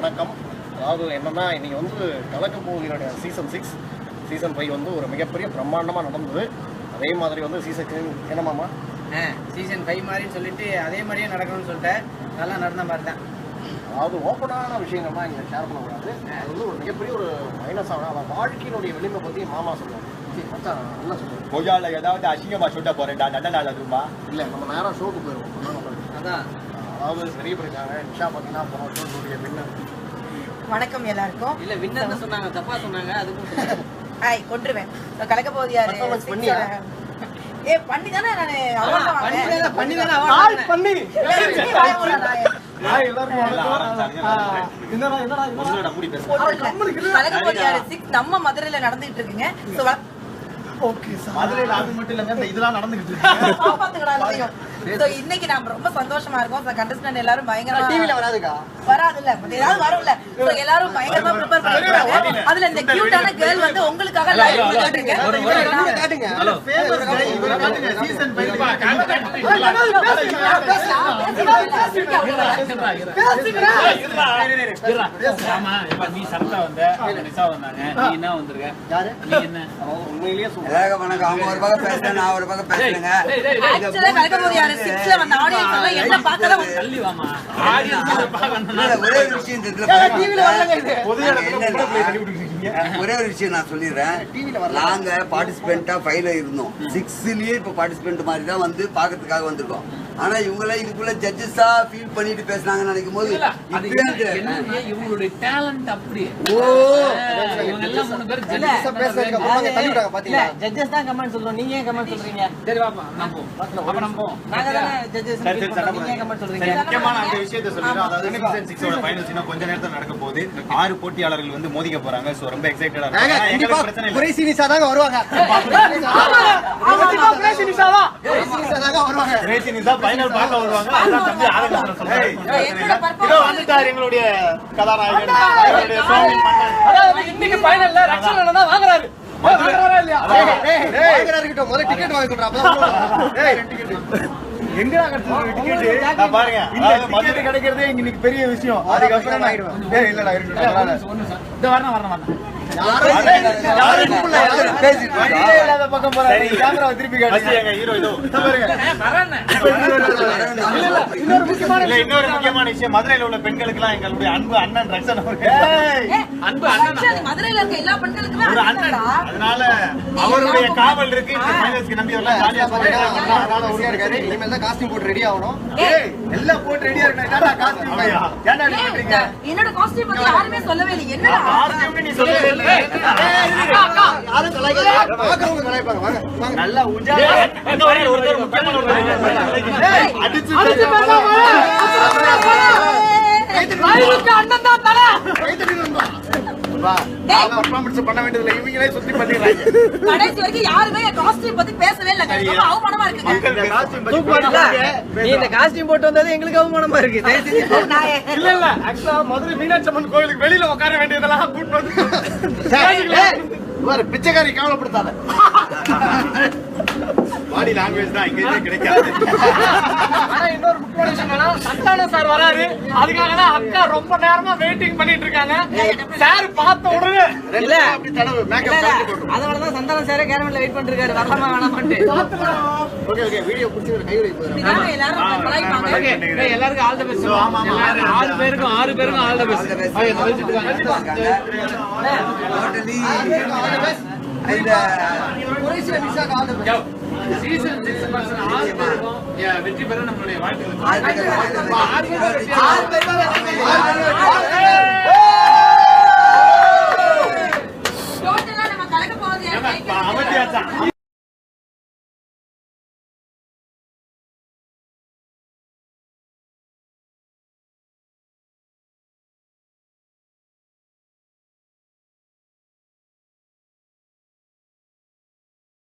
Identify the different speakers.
Speaker 1: வணக்கம். அதாவது என்னன்னா, இன்னைக்கு வந்து கலக்க போகிற சீசன் 6 சீசன் 5 வந்து ஒரு மிகப்பெரிய பிரம்மாண்டமாக நடந்தது. அதே மாதிரி வந்து சீசன் என்னமாமா
Speaker 2: சீசன் 5 மாதிரின்னு சொல்லிட்டு அதே மாதிரியே நடக்கணும்னு சொல்லிட்டேன். நல்லா நடந்த மாதிரி தான்.
Speaker 1: அதாவது ஓப்பனான விஷயங்கள்லாம் இங்கே ஷேர் பண்ணக்கூடாது. அது வந்து ஒரு மிகப்பெரிய ஒரு மைனஸ் ஆகும். அதான் வாழ்க்கையினுடைய வெளிமை பற்றி மாமா சொல்லுவாங்க. மச்சான் நல்லா சொல்லுவாங்க.
Speaker 3: கோஜால ஏதாவது அசிங்கமாக சொல்ல போறேன்டா, நல்ல நாள் அதுமா
Speaker 1: இல்லை, நம்ம நேராக ஷோக்கு போயிடுவோம்.
Speaker 2: அதான்
Speaker 1: அதாவது பெரிய இருக்காங்க. நிஷா பார்த்தீங்கன்னா போன ஷோனுடைய வின்னர்.
Speaker 4: வணக்கம் எல்லாருக்கும்.
Speaker 2: இல்ல வின்னர் சொன்னாங்க, தப்பா சொன்னாங்க. அதுக்கும்
Speaker 4: ஹாய் கொன்றுவேன். கலக்க போகுது யாரு? ஏ பண்ணி தானே நானு அவார்ட்
Speaker 2: பண்ணி தானே அவார்ட்
Speaker 1: பண்ணி
Speaker 4: கலக்க போகுது யாரு 6 நம்ம மதுரையில நடந்துட்டு இருக்குங்க.
Speaker 1: மதுரையில் அது மட்டும் இல்லைங்க, இதெல்லாம் நடந்துகிட்டு இருக்கு.
Speaker 4: இன்னைக்கு நாம ரொம்ப சந்தோஷமா இருக்கோம். கண்டஸ்டன்ட் எல்லாரும் பயங்கரமா
Speaker 1: டிவில வராதுக்கா
Speaker 4: வராதுல்ல, ஏதாவது வரும்ல. எல்லாரும் பயங்கரமா ப்ரிப்பேர் பண்ணிருக்காங்க. அதுல இந்த கியூட்டான கேர்ள் வந்து உங்களுக்காக லைவ் காட்டுங்க.
Speaker 1: காட்டுங்க. சீசன் 5
Speaker 5: நீ சரத்தா வந்த, நிஷா வந்தாங்க, நீ என்ன வந்திருக்க?
Speaker 1: யாரு
Speaker 5: நீ என்ன?
Speaker 1: உண்மையிலேயே சொல்லுங்க.
Speaker 3: அவங்க ஒரு பக்கம் பேசுறேன், நான் ஒரு பக்கம் பேசுறேங்க.
Speaker 4: ஆக்சுவலா கலக்க போகுது யாரு 6ல வந்த ஆடியன்ஸ் எல்லாம் என்ன பார்க்கல.
Speaker 5: தள்ளி வாமா. ஆடியன்ஸ் பார்க்கணும்னா
Speaker 3: ஒரே ஒரு விஷயம் ஒரே ஒரு விஷயம் நான் சொல்லிடுறேன். நாங்க பார்ட்டிசிபென்ட்டா 5ல இருந்தோம். 6லயே இப்ப பார்ட்டிசிபென்ட் மாதிரி தான் வந்து பாக்கிறதுக்காக வந்திருக்கோம். ஆனா இவங்கள இதுக்குள்ள ஜட்ஜஸா ஃபீல் பண்ணிட்டு பேசுனாங்கன்னு நினைக்கும் போது
Speaker 5: இவங்களுடைய டேலண்ட் அப்படி. இவங்க எல்லாம் 3 பேர்
Speaker 2: ஜட்ஜஸ் தான் கமெண்ட் சொல்றோம். நீங்க ஏன் கமெண்ட் சொல்றீங்க?
Speaker 5: சரி வாப்பா, நம்ம போவோம். அப்ப நம்ம போவோம்.
Speaker 2: நாங்க தானே ஜட்ஜஸ் நீங்க ஏன் கமெண்ட் சொல்றீங்க?
Speaker 3: முக்கியமான அந்த விஷயத்தை சொல்லிடுறோம். அதாவது சீசன் 6 ஓட ஃபைனல்ஸ் இன்னும் கொஞ்ச நேரத்துல நடக்க போகுது. 6 போட்டியாளர்கள் வந்து மோதிக்க போறாங்க. சோ ரொம்ப எக்ஸைட்டடா இருக்காங்க. எங்களுக்கு பிரச்சனை இல்ல.
Speaker 1: குறைசி நிஷா தான் வருவாங்க. குறைசி நிஷா தான் வருவாங்க.
Speaker 3: குறைசி நிஷா ஃபைனல் பார்க்க வருவாங்க. அதான் தம்பி ஆரம்பிச்சு சொல்றேன். இதோ வந்துட்டார் எங்களுடைய கதாநாயகன், எங்களுடைய சுவாமி மன்னன்.
Speaker 2: அதாவது இன்னைக்கு ஃபைனல்ல ரக்ஷன் தான் வாங்குறாரு. வாங்குறாரா இல்லையா?
Speaker 1: வாங்குறாரு கிட்ட முதல்ல டிக்கெட் வாங்கி கொடுறா. அப்பதான் எங்கடா டிக்கெட்
Speaker 3: நான் பாருங்க.
Speaker 1: இந்த டிக்கெட் கிடைக்கிறதே இன்னைக்கு பெரிய விஷயம். அதுக்கப்புறம் நான் ஆயிடுவேன். இல்லடா இருக்கு.
Speaker 5: இந்த வரணும்.
Speaker 1: பக்கம் போறாரு. கேமரா திருப்பி காட்டுங்க.
Speaker 3: எங்க ஹீரோ இதோ இன்னொரு முக்கியமான விஷயம், மதுரையில உள்ள பெண்களுக்கு எல்லாம் எங்களுடைய அன்பு அண்ணன் ரக்ஷன்
Speaker 5: அன்பு அண்ணன்
Speaker 4: மதுரையில இருக்க எல்லா பெண்களுக்குமே
Speaker 3: ஒரு அண்ணன். அதனால அவருடைய காவல் இருக்கு. இந்த ஃபைனல்ஸ்க்கு நம்பி வரலாம். ஜாலியா
Speaker 1: அதனால உறுதியா இருக்காரு. இனிமேல் தான் காஸ்டியூம் போட்டு ரெடி ஆகணும். எல்லாம் போட்டு ரெடியா இருக்கணும். என்னடா காஸ்டியூம்?
Speaker 3: ஏன்டா நீ பண்றீங்க?
Speaker 4: என்னோட காஸ்டியூம் பத்தி யாருமே சொல்லவே இல்லை. என்னடா
Speaker 3: காஸ்டியூம் நீ சொல்லவே இல்லை.
Speaker 1: யாரும் கலாய்க்கல. பாக்குறவங்க கலாய்ப்பாங்க. வாங்க வாங்க.
Speaker 3: நல்லா உஜாலா இந்த வரை ஒருத்தர் முக்கியமான ஒரு அடிச்சு
Speaker 4: அண்ணன் தான் தல
Speaker 1: பண்ண வேண்டியதுல இவங்களே சுத்தி பண்ணிடுறாங்க.
Speaker 4: கடைசி வரைக்கும் யாருமே காஸ்டியூம் பத்தி பேசவே இல்லை. ரொம்ப அவமானமா இருக்குங்க.
Speaker 2: நீ இந்த காஸ்டியூம் போட்டு வந்தது எங்களுக்கு அவமானமா இருக்கு.
Speaker 1: இல்ல ஆக்சுவலா மதுரை மீனாட்சி அம்மன் கோயிலுக்கு வெளியில உட்கார வேண்டியதெல்லாம் கூட்டு வந்து பிச்சைக்காரி கவலைப்படுத்தாத.
Speaker 3: பாடி லாங்குவேஜ் தான் எங்கேயுமே கிடைக்காது.
Speaker 1: ஆனா இன்னொரு முக்கியமான விஷயம் என்னன்னா, சந்தானம் சார் வராரு. அதுக்காக தான் அக்கா ரொம்ப நேரமா வெயிட்டிங் பண்ணிட்டு இருக்காங்க. சார் பார்த்த உடனே அப்படி தடவை மேக்கப் போட்டு
Speaker 2: அதனாலதான் சந்தானம் சாரே கேரமெண்ட்ல வெயிட் பண்ணிருக்காரு. வரலாமா வேணாமான்ட்டு.
Speaker 1: ஓகே ஓகே வீடியோ பிடிச்சி கை வைக்க போறேன்.
Speaker 4: எல்லாரும் கலாய்ப்பாங்க.
Speaker 5: ஓகே, எல்லாருக்கும் ஆல் தி பெஸ்ட். ஆமா 6 பேருக்கும் all the best. Season 6 person 6 பேருக்கும் வெற்றி பெற நம்மளுடைய வாழ்த்துக்கள். 6 பேரும்